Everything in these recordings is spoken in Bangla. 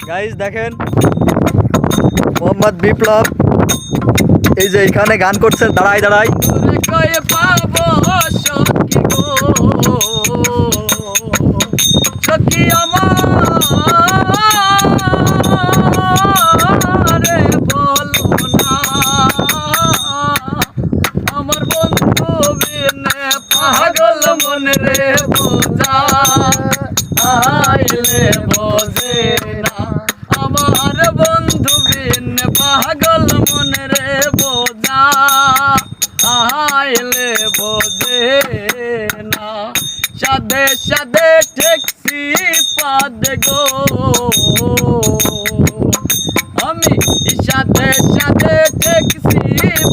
গাইস দেখেন মোহাম্মদ বিপ্লব এই যে এখানে গান করছে দাঁড়াই দাঁড়াই। আমার বন্ধু বিনে পাগল মন রে বোঝা আইলে বোঝে না। আমার বন্ধু বিনে পাগল মন রে বোঝা আইলে বোঝে না। সাদে সাদে ঠেকছি পাদ গো আমি সাদে সাদে ঠেকছি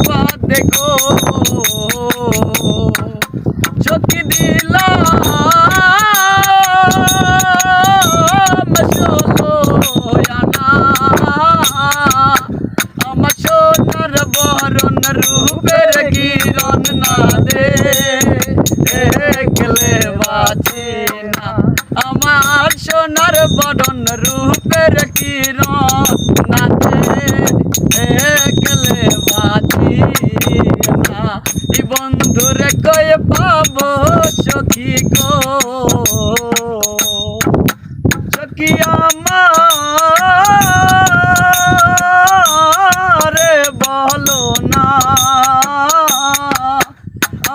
পাদ গো চকি দিলাম ষোলো আনা আমার সোনার বরণ রূপের কিরণ না দে দেখলে বাঁচে না। আমার সোনার বরণ রূপের কিরণ না দে দেখলে বাঁচি না। এই বন্ধুরে কয়ে পাবো সখী গো সখী আমারে বলো না।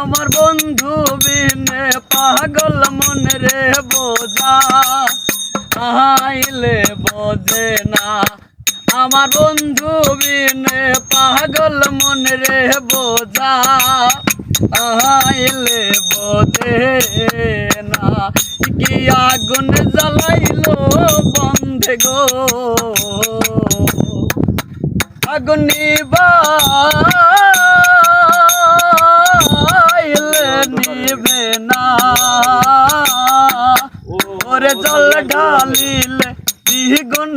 আমার বন্ধু বিনে পাগল মন রে বোঝা আইলে বোঝে না। আমার বন্ধু বিনে পাগল মন রে বোঝা আইলে বোঝে না। কি আগুন জ্বালাইলো বন্ধে গো আগুন নিবাইলে নিবে না। ওরে জল ঢালিলে দ্বিগুণ